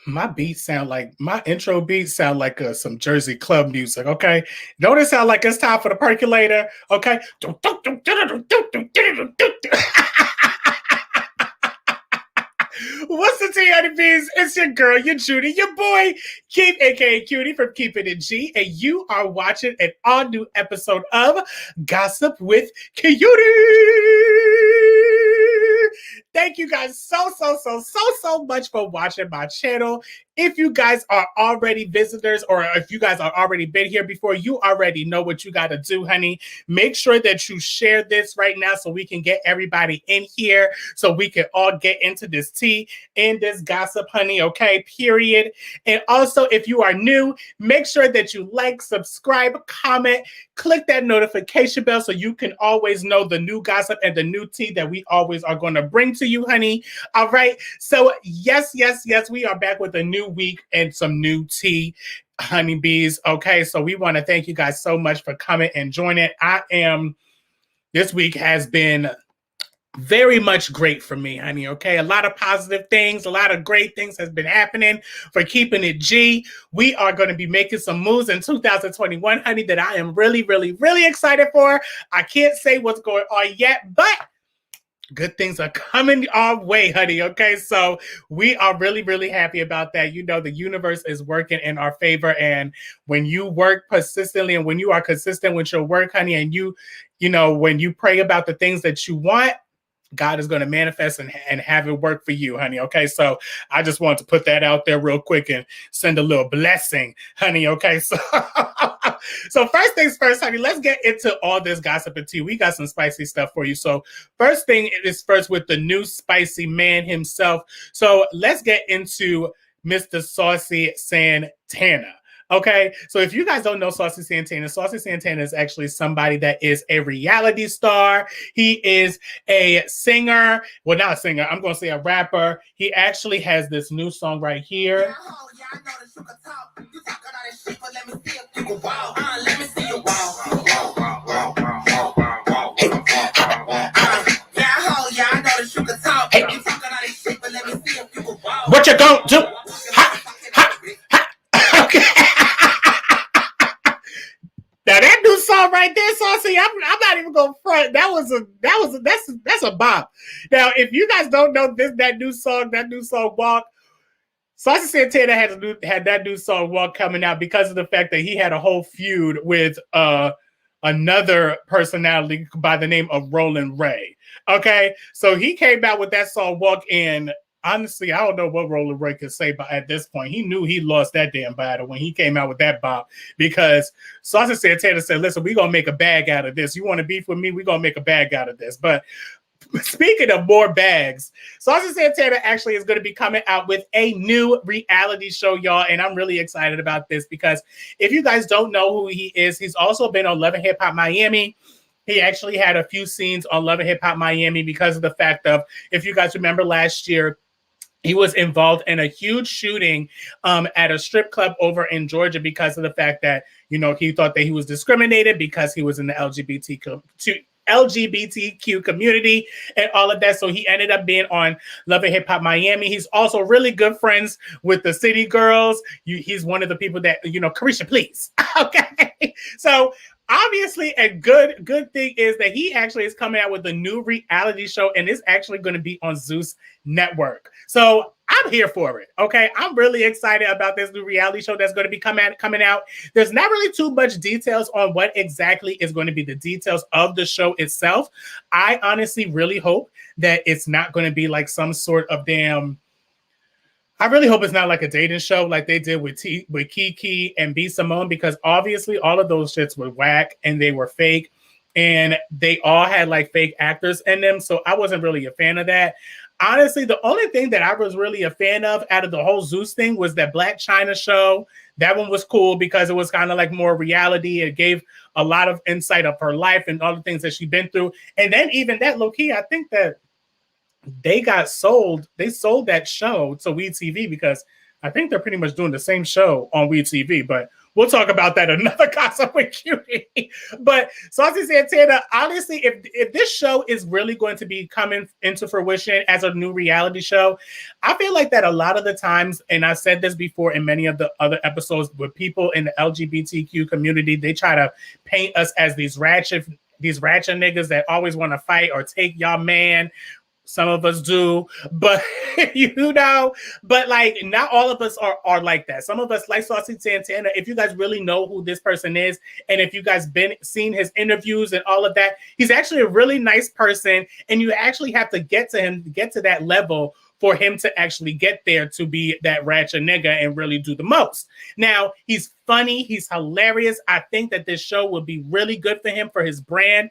My beats sound like my intro beats sound like some Jersey club music. Okay, don't it sound like it's time for the percolator? Okay. What's the tea, honeybees? It's your girl, your Judy, your boy, Keith, aka Cutie from Keeping It G, and you are watching an all new episode of Gossip with Cutie. Thank you guys so much for watching my channel. If you guys are already visitors or if you guys are already been here before, you already know what you got to do, honey. Make sure that you share this right now so we can get everybody in here so we can all get into this tea and this gossip, honey, okay, period. And also, if you are new, make sure that you like, subscribe, comment, click that notification bell so you can always know the new gossip and the new tea that we always are going to bring to you, honey. All right. So yes, we are back with a new week and some new tea, honeybees. Okay. So we want to thank you guys so much for coming and joining. This week has been very much great for me, honey. Okay. A lot of positive things, a lot of great things has been happening for Keeping It G. We are going to be making some moves in 2021, honey, that I am really excited for. I can't say what's going on yet, but good things are coming our way, honey. Okay, so we are really happy about that. You know, the universe is working in our favor, and when you work persistently and when you are consistent with your work, honey, and you know, when you pray about the things that you want, God is going to manifest and have it work for you, honey. Okay, so I just want to put that out there real quick and send a little blessing, honey. Okay, so so first things first, honey, let's get into all this gossip and tea. We got some spicy stuff for you. So first thing is first with the new spicy man himself. So let's get into Mr. Saucy Santana. Okay, so if you guys don't know Saucy Santana is actually somebody that is a reality star. He is a singer. Well, not a singer. I'm going to say a rapper. He actually has this new song right here. What you gonna do? Okay. Now that new song right there, Saucy, I'm not even gonna front. That's a bop. Now, if you guys don't know that new song Walk, Saucy Santana had that new song Walk coming out because of the fact that he had a whole feud with another personality by the name of Roland Ray. Okay, so he came out with that song Walk, and honestly, I don't know what Roland Ray could say, but at this point, he knew he lost that damn battle when he came out with that bop, because Saucy Santana said, listen, we're going to make a bag out of this. You want to beef with me? We're going to make a bag out of this. But speaking of more bags, Saucy Santana actually is going to be coming out with a new reality show, y'all, and I'm really excited about this because if you guys don't know who he is, he's also been on Love and Hip Hop Miami. He actually had a few scenes on Love and Hip Hop Miami because of the fact of, if you guys remember last year, he was involved in a huge shooting at a strip club over in Georgia because of the fact that, you know, he thought that he was discriminated because he was in the LGBTQ community and all of that. So he ended up being on Love and Hip Hop Miami. He's also really good friends with the City Girls. He's one of the people that, you know, Carisha, please. Okay. So obviously, a good thing is that he actually is coming out with a new reality show, and it's actually going to be on Zeus Network. So I'm here for it. Okay, I'm really excited about this new reality show that's going to be coming out. There's not really too much details on what exactly is going to be the details of the show itself. I honestly really hope that it's not going to be like some sort of damn. I really hope it's not like a dating show like they did with Kiki and B. Simone, because obviously all of those shits were whack and they were fake and they all had like fake actors in them. So I wasn't really a fan of that. Honestly, the only thing that I was really a fan of out of the whole Zeus thing was that Black China show. That one was cool because it was kind of like more reality. It gave a lot of insight of her life and all the things that she'd been through. And then even that, low-key, I think that they sold that show to WeTV because I think they're pretty much doing the same show on WeTV, but We'll talk about that another gossip with Cutie. But Saucy Santana, honestly, if this show is really going to be coming into fruition as a new reality show, I feel like that a lot of the times, and I said this before in many of the other episodes, with people in the LGBTQ community, they try to paint us as these ratchet niggas that always want to fight or take y'all man. Some of us do, but but like not all of us are like that. Some of us, like Saucy Santana, if you guys really know who this person is, and if you guys seen his interviews and all of that, he's actually a really nice person, and you actually have to get to him to get to that level for him to actually get there to be that ratchet nigga and really do the most. Now, he's funny. He's hilarious. I think that this show will be really good for him, for his brand.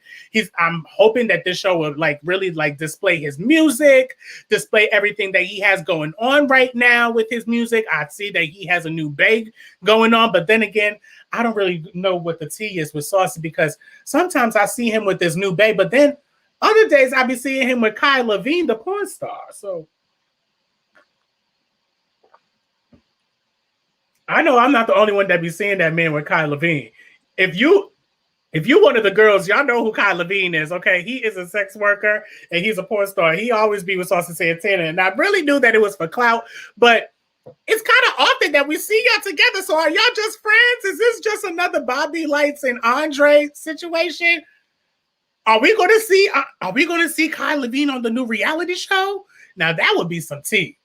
I'm hoping that this show will really display his music, display everything that he has going on right now with his music. I see that he has a new babe going on, but then again, I don't really know what the tea is with Saucy, because sometimes I see him with this new babe, but then other days I be seeing him with Kai Levine, the porn star. So I know I'm not the only one that be seeing that man with Kai Levine. If you one of the girls, y'all know who Kai Levine is, okay? He is a sex worker and he's a porn star. He always be with Saucy Santana, and I really knew that it was for clout, but it's kind of often that we see y'all together. So are y'all just friends? Is this just another Bobby Lights and Andre situation? Are we going to see Kai Levine on the new reality show? Now that would be some tea.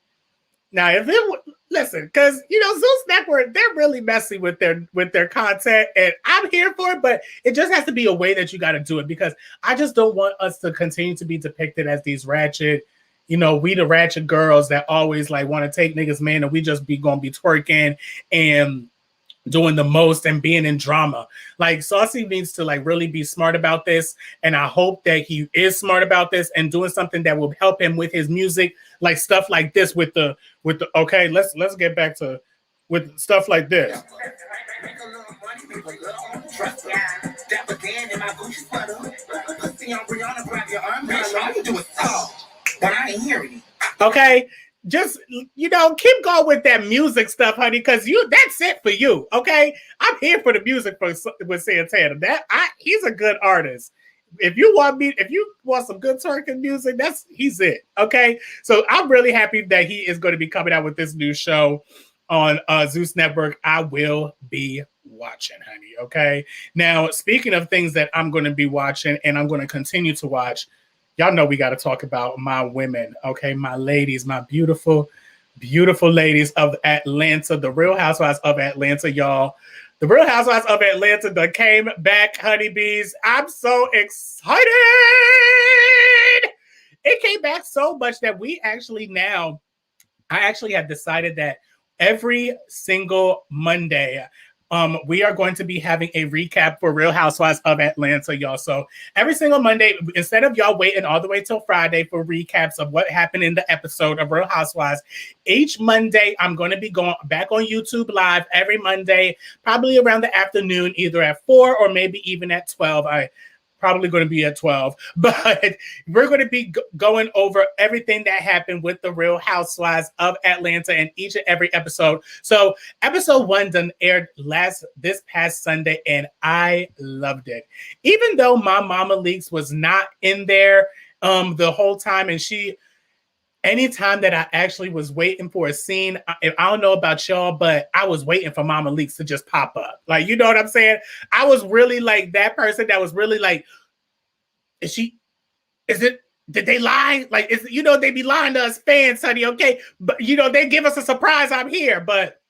Now, if it listen, because Zeus Network, they're really messy with their content, and I'm here for it, but it just has to be a way that you got to do it, because I just don't want us to continue to be depicted as these ratchet, we the ratchet girls that always want to take niggas man, and we just gonna be twerking and doing the most and being in drama. Saucy needs to really be smart about this, and I hope that he is smart about this and doing something that will help him with his music, stuff like this with the okay, let's get back to with stuff like this. Okay, just keep going with that music stuff, honey, because that's it for you. Okay, I'm here for the music with Santana. He's a good artist. If you want some good twerking music, he's it. Okay, so I'm really happy that he is going to be coming out with this new show on Zeus Network. I will be watching, honey. Okay, now speaking of things that I'm going to be watching and I'm going to continue to watch, y'all know we got to talk about my women, okay? My ladies, my beautiful, beautiful ladies of Atlanta, the Real Housewives of Atlanta, y'all. The Real Housewives of Atlanta that came back, honeybees. I'm so excited. It came back so much that I actually have decided that every single Monday, we are going to be having a recap for Real Housewives of Atlanta, y'all. So every single Monday, instead of y'all waiting all the way till Friday for recaps of what happened in the episode of Real Housewives, each Monday, I'm going to be going back on YouTube Live every Monday, probably around the afternoon, either at 4 or maybe even at 12. Probably going to be at 12, but we're going to be going over everything that happened with the Real Housewives of Atlanta in each and every episode. So episode 1 done aired this past Sunday, and I loved it. Even though my Mama Leaks was not in there the whole time, and anytime that I actually was waiting for a scene, I don't know about y'all, but I was waiting for Mama Leaks to just pop up. You know what I'm saying? I was really that person that was really did they lie? They be lying to us fans, honey, okay? But, they give us a surprise, I'm here, but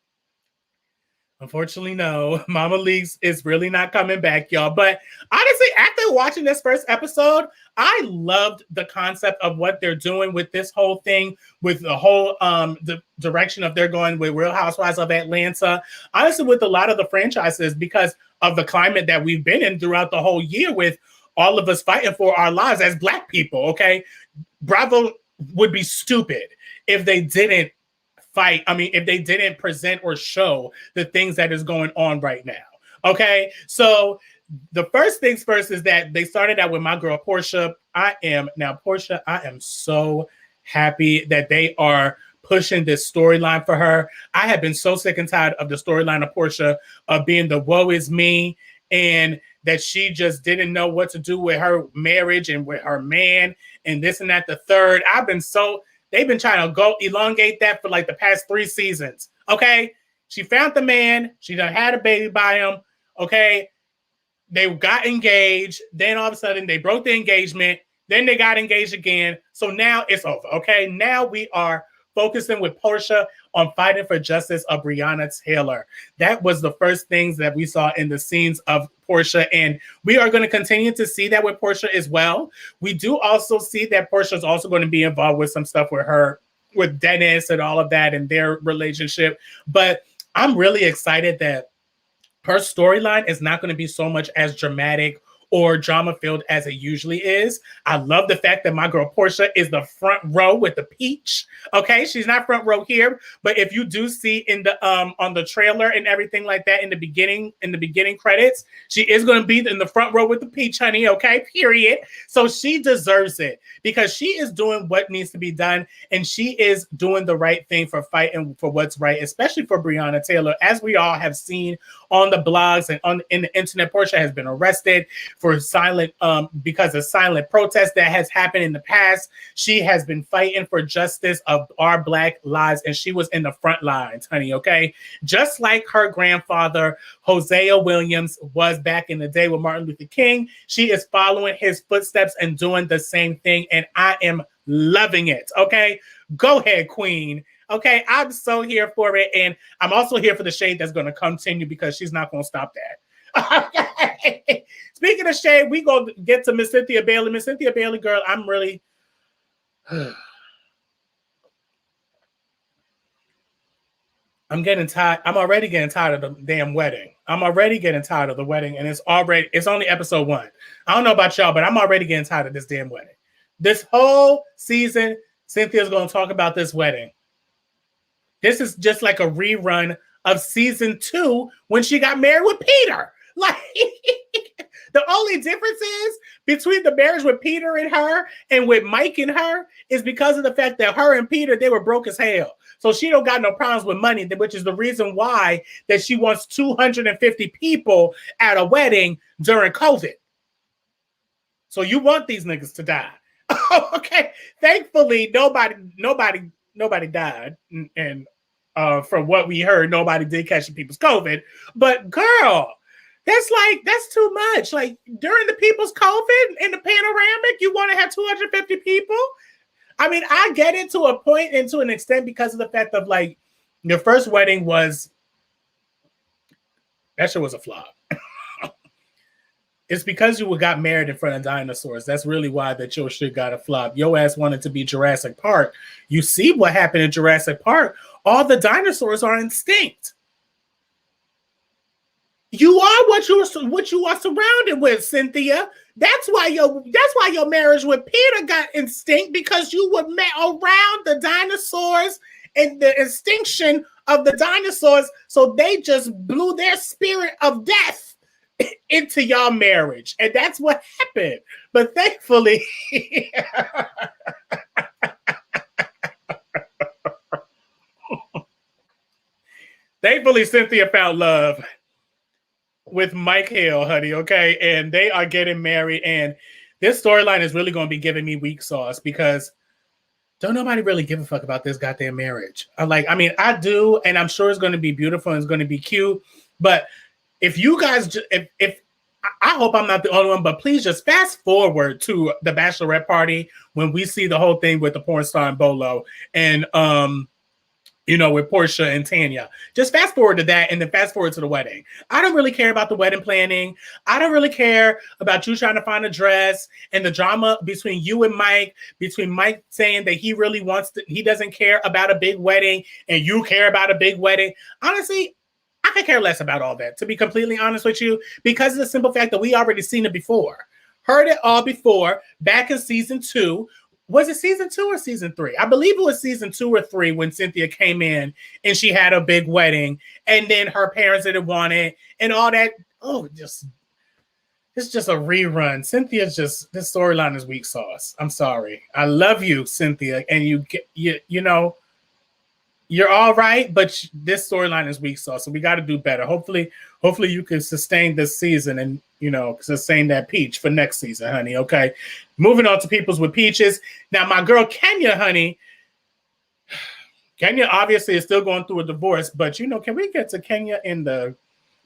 unfortunately, no. Mama Leaks is really not coming back, y'all. But honestly, after watching this first episode, I loved the concept of what they're doing with this whole thing, with the whole the direction of they're going with Real Housewives of Atlanta. Honestly, with a lot of the franchises, because of the climate that we've been in throughout the whole year, with all of us fighting for our lives as Black people, okay? Bravo would be stupid if they didn't fight. I mean, if they didn't present or show the things that is going on right now. Okay. So the first things first is that they started out with my girl, Portia. Portia, I am so happy that they are pushing this storyline for her. I have been so sick and tired of the storyline of Portia being the woe is me, and that she just didn't know what to do with her marriage and with her man and this and that, the third. They've been trying to go elongate that for like the past 3 seasons. Okay. She found the man. She done had a baby by him. Okay. They got engaged. Then all of a sudden they broke the engagement. Then they got engaged again. So now it's over. Okay. Now we are focusing with Portia on fighting for justice of Breonna Taylor. That was the first things that we saw in the scenes of Portia, and we are going to continue to see that with Portia as well. We do also see that Portia is also going to be involved with some stuff with Dennis and all of that and their relationship. But I'm really excited that her storyline is not going to be so much as dramatic or drama-filled as it usually is. I love the fact that my girl Portia is the front row with the peach. Okay, she's not front row here, but if you do see in the on the trailer and everything like that in the beginning credits, she is going to be in the front row with the peach, honey. Okay, period. So she deserves it because she is doing what needs to be done, and she is doing the right thing for fighting for what's right, especially for Breonna Taylor. As we all have seen on the blogs and in the internet, Portia has been arrested for silent because of silent protest that has happened in the past. She has been fighting for justice of our Black lives, and she was in the front lines, honey. Okay, just like her grandfather Hosea Williams was back in the day with Martin Luther King. She is following his footsteps and doing the same thing, and I am loving it. Okay, go ahead, Queen. Okay, I'm so here for it, and I'm also here for the shade that's going to continue because she's not going to stop that. Okay. Speaking of shade, we gonna get to Miss Cynthia Bailey. Miss Cynthia Bailey, girl, I'm really I'm getting tired. I'm already getting tired of the damn wedding. I'm already getting tired of the wedding, and it's only episode 1. I don't know about y'all, but I'm already getting tired of this damn wedding. This whole season, Cynthia's gonna talk about this wedding. This is just like a rerun of season 2 when she got married with Peter. Like, the only difference is between the marriage with Peter and her and with Mike and her is because of the fact that her and Peter, they were broke as hell. So she don't got no problems with money, which is the reason why that she wants 250 people at a wedding during COVID. So you want these niggas to die. Okay. Thankfully, nobody died. And from what we heard, nobody did catch people's COVID. But girl, that's too much. Like during the people's COVID in the panoramic, you want to have 250 people? I mean, I get it to a point and to an extent because of the fact of like your first wedding was that shit was a flop. It's because you got married in front of dinosaurs. That's really why that your shit got a flop. Your ass wanted to be Jurassic Park. You see what happened in Jurassic Park. All the dinosaurs are extinct. You are what you are surrounded with, Cynthia. That's why your marriage with Peter got extinct, because you were around the dinosaurs and the extinction of the dinosaurs. So they just blew their spirit of death into your marriage, and that's what happened. But thankfully, Cynthia found love with Mike Hill, honey, okay? And they are getting married, and this storyline is really going to be giving me weak sauce because don't nobody really give a fuck about this goddamn marriage. I do, and I'm sure it's going to be beautiful and it's going to be cute, but if you guys, if I hope I'm not the only one, but please just fast forward to the bachelorette party when we see the whole thing with the porn star and Bolo and, with Portia and Tanya. Just fast forward to that and then fast forward to the wedding. I don't really care about the wedding planning. I don't really care about you trying to find a dress and the drama between you and Mike, between Mike saying that he doesn't care about a big wedding and you care about a big wedding. Honestly, I could care less about all that, to be completely honest with you, because of the simple fact that we already seen it before. Heard it all before, back in season 2. Was it season 2 or season 3? I believe it was season 2 or 3 when Cynthia came in and she had a big wedding and then her parents didn't want it and all that. Oh, it's just a rerun. This storyline is weak sauce. I'm sorry. I love you, Cynthia. And you know, You're all right, but this storyline is weak sauce, so we got to do better. Hopefully you can sustain this season and, you know, sustain that peach for next season, honey. Okay. Moving on to Peoples with Peaches. Now, my girl Kenya, honey. Kenya obviously is still going through a divorce, but, you know, can we get to Kenya in the...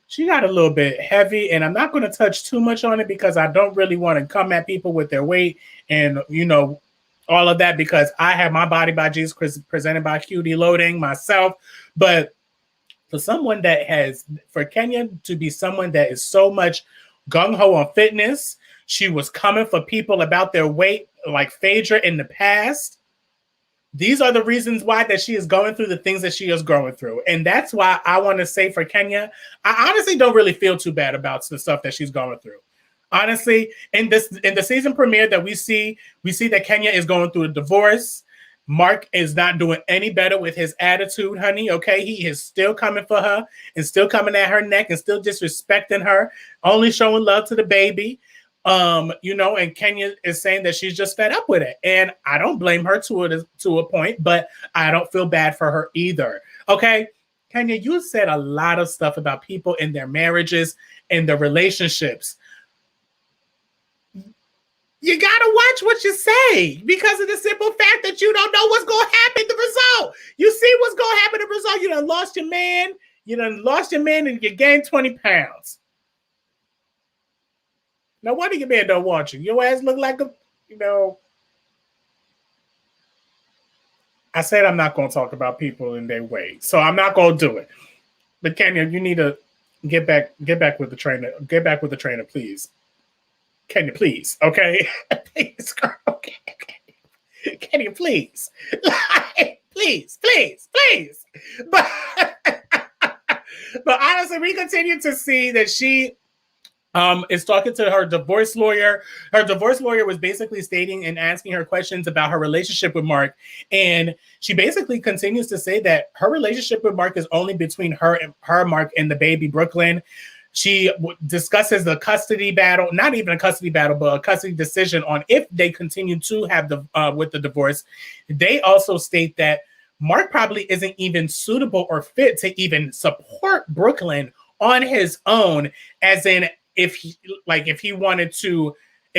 She got a little bit heavy, and I'm not going to touch too much on it because I don't really want to come at people with their weight and, you know, all of that, because I have my Body by Jesus presented by CUTIE loading myself. But for someone that has, for Kenya to be someone that is so much gung-ho on fitness, she was coming for people about their weight like Phaedra in the past. These are the reasons why that she is going through the things that she is going through. And that's why I want to say for Kenya, I honestly don't really feel too bad about the stuff that she's going through. Honestly, in the season premiere that we see that Kenya is going through a divorce. Mark is not doing any better with his attitude, honey. Okay, he is still coming for her and still coming at her neck and still disrespecting her, only showing love to the baby. You know, and Kenya is saying that she's just fed up with it. And I don't blame her to a point, but I don't feel bad for her either. Okay, Kenya, you said a lot of stuff about people in their marriages and their relationships. You got to watch what you say because of the simple fact that you don't know what's going to happen, the result. You see what's going to happen, the result. You done lost your man. You done lost your man and you gained 20 pounds. No wonder your man don't want you. Your ass look like a, you know. I said I'm not going to talk about people in their way, so I'm not going to do it. But Kenya, you need to get back with the trainer. Get back with the trainer, please. Kenya, please. Okay, please, girl. Okay. Kenya, please. Please. But honestly, we continue to see that she is talking to her divorce lawyer. Her divorce lawyer was basically stating and asking her questions about her relationship with Mark. And she basically continues to say that her relationship with Mark is only between her, Mark, and the baby, Brooklyn. She discusses the custody battle, not even a custody battle, but a custody decision on if they continue to have the with the divorce. They also state that Mark probably isn't even suitable or fit to even support Brooklyn on his own, as in if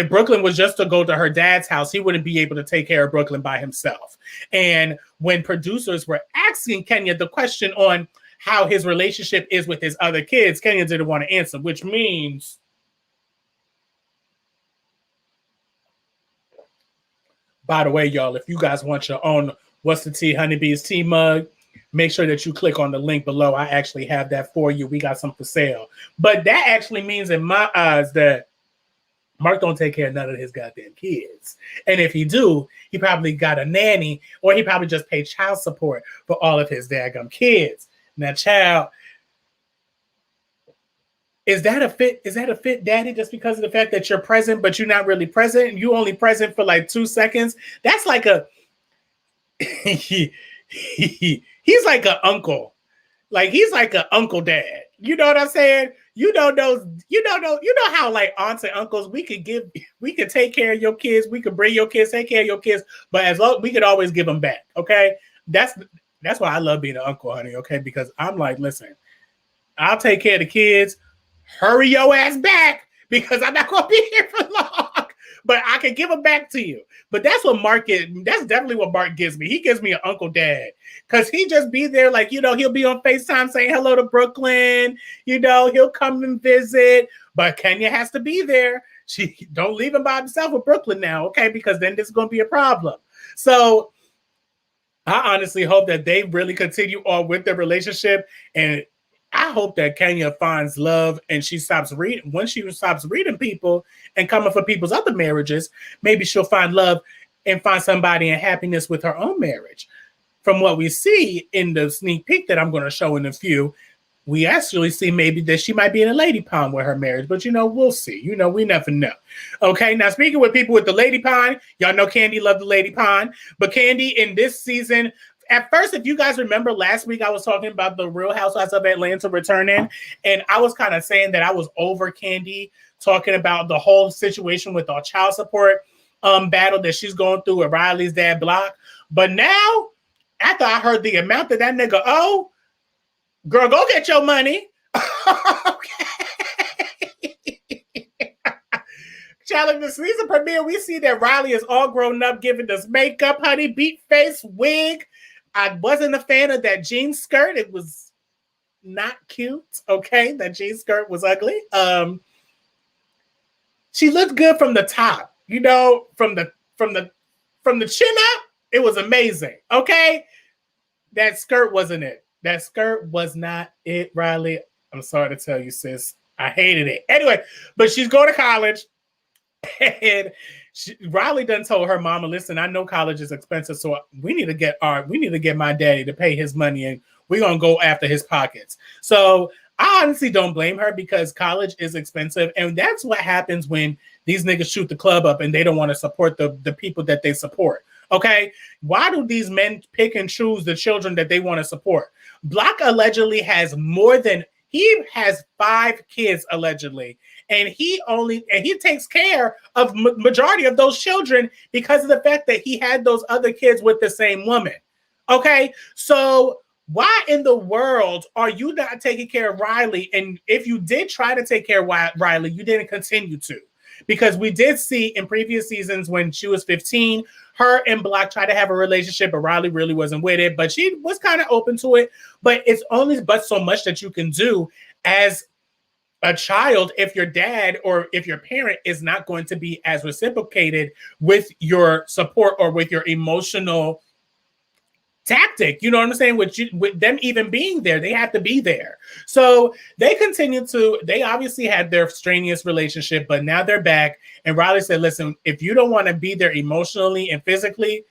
Brooklyn was just to go to her dad's house, he wouldn't be able to take care of Brooklyn by himself. And when producers were asking Kenya the question on how his relationship is with his other kids, Kenya didn't want to answer, which means by the way, y'all, if you guys want your own What's the Tea Honeybee's tea mug, make sure that you click on the link below. I actually have that for you. We got some for sale. But that actually means in my eyes that Mark don't take care of none of his goddamn kids. And if he do, he probably got a nanny, or he probably just paid child support for all of his daggum kids. Now, child, is that a fit daddy just because of the fact that you're present, but you're not really present? You only present for like 2 seconds. That's like a he's like an uncle. Like he's like an uncle dad. You know what I'm saying? You know how like aunts and uncles, we could take care of your kids, we could bring your kids, take care of your kids, but as long we could always give them back. Okay. That's why I love being an uncle, honey. Okay. Because I'm like, listen, I'll take care of the kids. Hurry your ass back because I'm not going to be here for long, but I can give them back to you. But that's what Mark is. That's definitely what Mark gives me. He gives me an uncle dad because he just be there. Like, you know, he'll be on FaceTime saying hello to Brooklyn. You know, he'll come and visit, but Kenya has to be there. She don't leave him by himself with Brooklyn now. Okay. Because then this is going to be a problem. So I honestly hope that they really continue on with their relationship, and I hope that Kenya finds love and she stops reading. When she stops reading people and coming for people's other marriages, maybe she'll find love and find somebody in happiness with her own marriage. From what we see in the sneak peek that I'm going to show in a few, we actually see maybe that she might be in a lady pond with her marriage, but you know, we'll see. You know, we never know. Okay, now speaking with people with the lady pond, y'all know Candy loved the lady pond, but Candy in this season, at first, if you guys remember last week, I was talking about the Real Housewives of Atlanta returning, and I was kind of saying that I was over Candy, talking about the whole situation with our child support battle that she's going through with Riley's dad Block. But now, after I heard the amount that nigga owe, girl, go get your money. Okay. Child, in the season premiere, we see that Riley is all grown up, giving this makeup, honey, beat face, wig. I wasn't a fan of that jean skirt. It was not cute. Okay, that jean skirt was ugly. She looked good from the top, you know, from the chin up. It was amazing. Okay, that skirt wasn't it. That skirt was not it, Riley. I'm sorry to tell you, sis. I hated it. Anyway, but she's going to college. And Riley done told her mama, listen, I know college is expensive, so we need to get my daddy to pay his money, and we're gonna go after his pockets. So I honestly don't blame her, because college is expensive, and that's what happens when these niggas shoot the club up and they don't want to support the people that they support. Okay, why do these men pick and choose the children that they want to support? Block allegedly has he has 5 kids allegedly, and he takes care of majority of those children because of the fact that he had those other kids with the same woman. Okay, so why in the world are you not taking care of Riley? And if you did try to take care of Riley, you didn't continue to, because we did see in previous seasons when she was 15, her and Block tried to have a relationship, but Riley really wasn't with it, but she was kind of open to it. But it's only but so much that you can do as a child if your dad or if your parent is not going to be as reciprocated with your support or with your emotional tactic. You know what I'm saying? With them even being there, they have to be there. So they obviously had their strenuous relationship, but now they're back. And Riley said, listen, if you don't want to be there emotionally and physically,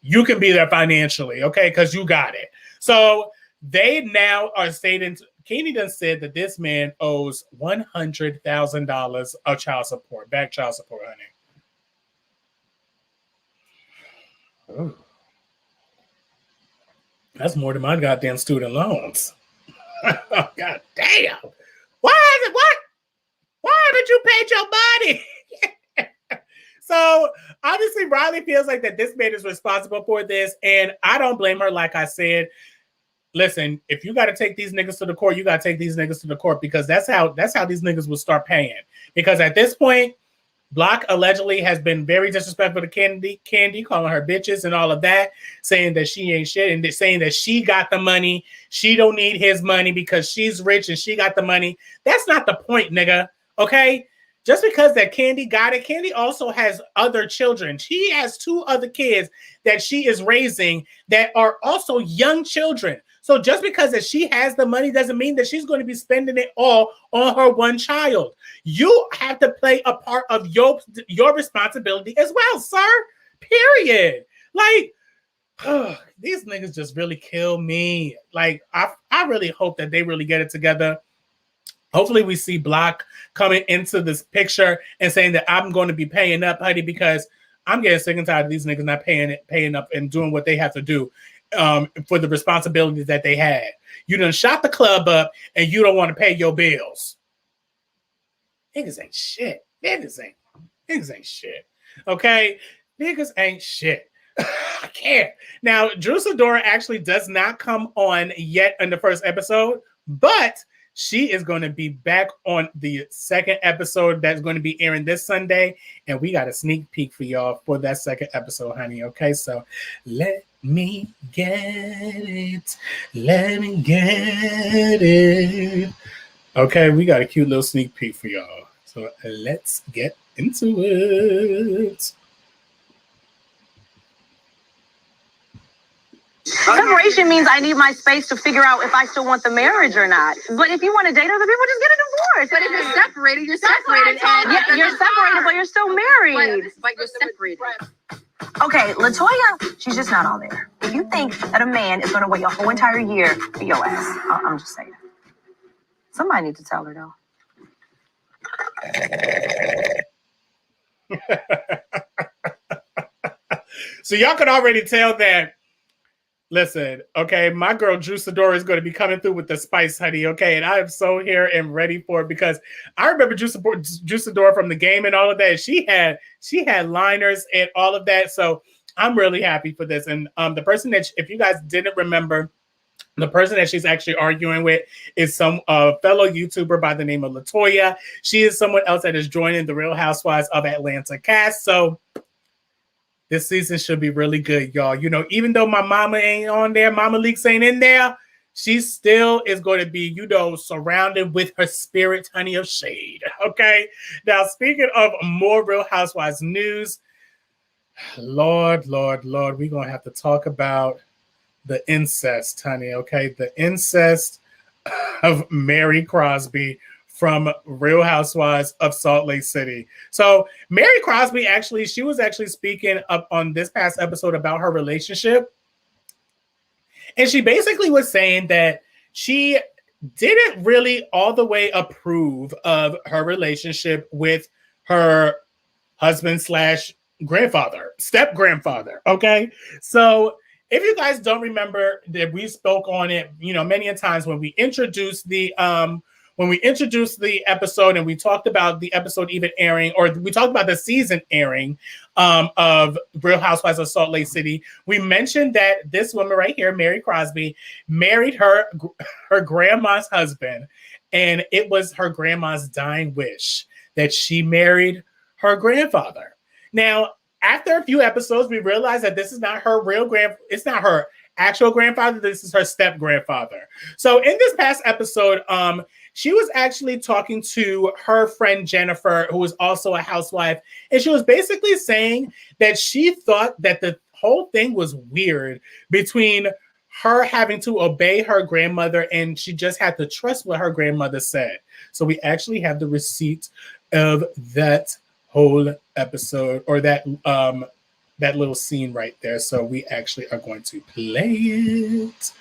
you can be there financially, okay? Because you got it. So they now are stating, Katie done said that this man owes $100,000 of child support, back child support, honey. Ooh. That's more than my goddamn student loans. Oh, God damn. Why did you pay your money? So obviously Riley feels like that this man is responsible for this, and I don't blame her. Like I said, listen, if you got to take these niggas to the court, you got to take these niggas to the court, because that's how these niggas will start paying. Because at this point, Block allegedly has been very disrespectful to Candy, calling her bitches and all of that, saying that she ain't shit, and saying that she got the money. She don't need his money because she's rich and she got the money. That's not the point, nigga. Okay? Just because that Candy got it, Candy also has other children. She has 2 other kids that she is raising that are also young children. So just because that she has the money doesn't mean that she's going to be spending it all on her one child. You have to play a part of your responsibility as well, sir. Period. Like, these niggas just really kill me. Like, I really hope that they really get it together. Hopefully we see Block coming into this picture and saying that I'm going to be paying up, honey, because I'm getting sick and tired of these niggas not paying up and doing what they have to do for the responsibilities that they had. You done shot the club up and you don't want to pay your bills. Niggas ain't shit. Niggas ain't shit. Okay? Niggas ain't shit. I can't. Now, Drew Sidora actually does not come on yet in the first episode, but she is going to be back on the second episode that's going to be airing this Sunday, and we got a sneak peek for y'all for that second episode, honey. Okay, so let me get it. Let me get it. Okay, we got a cute little sneak peek for y'all. So let's get into it. Separation means I need my space to figure out if I still want the marriage or not. But if you want to date other people, just get a divorce. But if you're separated, you're separated. Yeah, you're separated, but you're still married. But you're separated. Okay, LaToya, she's just not all there. If you think that a man is going to wait a whole entire year for your ass, I'm just saying. Somebody need to tell her, though. So y'all could already tell that. Listen, okay, my girl Drew Sidora is going to be coming through with the spice, honey, okay? And I am so here and ready for it, because I remember Drew Sidora from the game and all of that. She had liners and all of that. So I'm really happy for this. And the person that, if you guys didn't remember, the person that she's actually arguing with is some fellow YouTuber by the name of LaToya. She is someone else that is joining the Real Housewives of Atlanta cast. So this season should be really good, y'all. You know, even though my mama ain't on there, Mama Leaks ain't in there, she still is going to be, you know, surrounded with her spirit, honey, of shade. Okay. Now, speaking of more Real Housewives news, Lord, we're going to have to talk about the incest, honey. Okay. The incest of Mary Crosby from Real Housewives of Salt Lake City. So Mary Crosby, actually, she was actually speaking up on this past episode about her relationship. And she basically was saying that she didn't really all the way approve of her relationship with her husband slash grandfather, step grandfather. Okay. So if you guys don't remember that we spoke on it, you know, many a times when we introduced the episode and we talked about the episode even airing, or we talked about the season airing of Real Housewives of Salt Lake City, we mentioned that this woman right here, Mary Crosby, married her grandma's husband, and it was her grandma's dying wish that she married her grandfather. Now, after a few episodes, we realized that this is not her it's not her actual grandfather. This is her step grandfather. So in this past episode, she was actually talking to her friend Jennifer, who is also a housewife, and she was basically saying that she thought that the whole thing was weird between her having to obey her grandmother and she just had to trust what her grandmother said. So we actually have the receipt of that whole episode, or that little scene right there. So we actually are going to play it.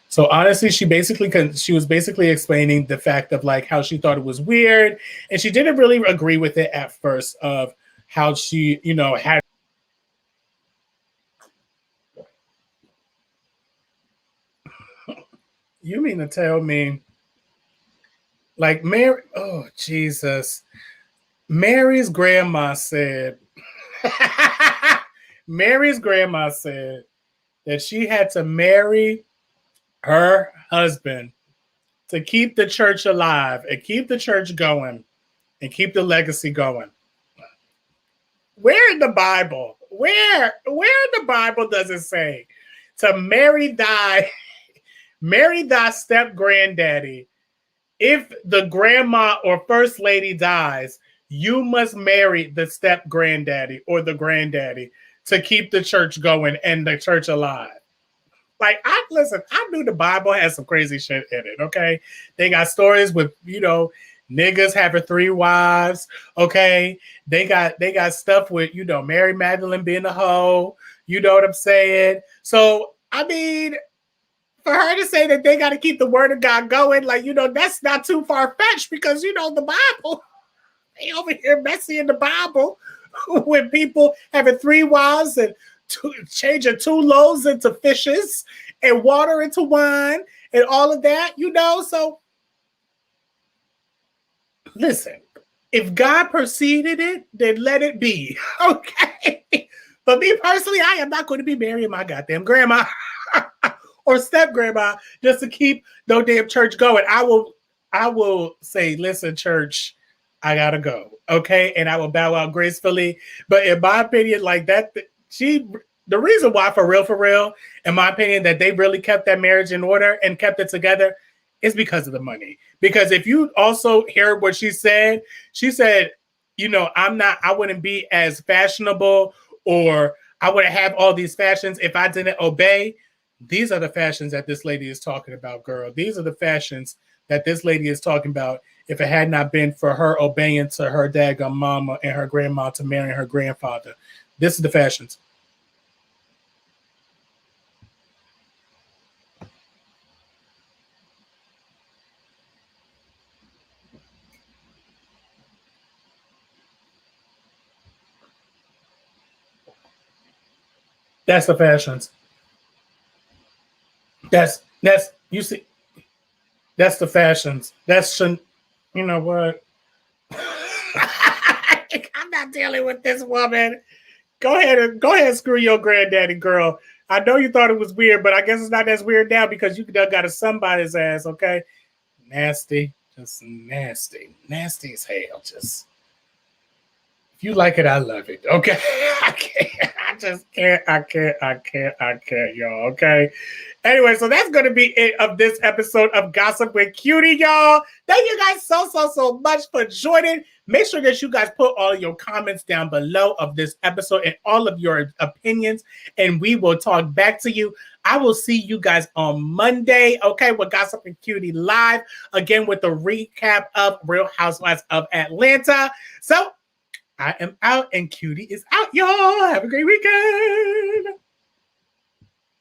So honestly, she was basically explaining the fact of like how she thought it was weird, and she didn't really agree with it at first of how she, you know, had. You mean to tell me, like Mary? Oh Jesus! Mary's grandma said. Mary's grandma said that she had to marry her husband to keep the church alive and keep the church going and keep the legacy going. Where in the Bible? Where in the Bible does it say to marry thy step granddaddy? If the grandma or first lady dies, you must marry the step granddaddy or the granddaddy to keep the church going and the church alive. Like, I knew the Bible has some crazy shit in it, okay? They got stories with, you know, niggas having 3 wives, okay? They got stuff with, you know, Mary Magdalene being a hoe, you know what I'm saying? So, I mean, for her to say that they got to keep the word of God going, like, you know, that's not too far-fetched because, you know, the Bible, they over here messy in the Bible with people having 3 wives and changing 2 loaves into fishes and water into wine and all of that, you know. So listen, if God preceded it, then let it be. Okay. But me personally, I am not going to be marrying my goddamn grandma or step grandma just to keep no damn church going. I will say, listen, church, I gotta go. Okay. And I will bow out gracefully. But in my opinion, like that, the reason why, for real, in my opinion, that they really kept that marriage in order and kept it together is because of the money. Because if you also hear what she said, you know, I wouldn't be as fashionable, or I wouldn't have all these fashions if I didn't obey. These are the fashions that this lady is talking about, girl. These are the fashions that this lady is talking about if it had not been for her obeying to her daggone mama and her grandma to marry her grandfather. This is the fashions. That's the fashions. That's you see. That's the fashions. You know what? like, I'm not dealing with this woman. Go ahead and screw your granddaddy, girl. I know you thought it was weird, but I guess it's not as weird now because you done got a somebody's ass, okay? Nasty. Just nasty. Nasty as hell. Just, if you like it, I love it. Okay. I can't. I just can't. I can't, y'all. Okay. Anyway, so that's going to be it of this episode of Gossip with Cutie, y'all. Thank you guys so much for joining. Make sure that you guys put all your comments down below of this episode and all of your opinions, and we will talk back to you. I will see you guys on Monday, okay, with Gossip and Cutie Live, again with the recap of Real Housewives of Atlanta. So I am out and Cutie is out, y'all. Have a great weekend.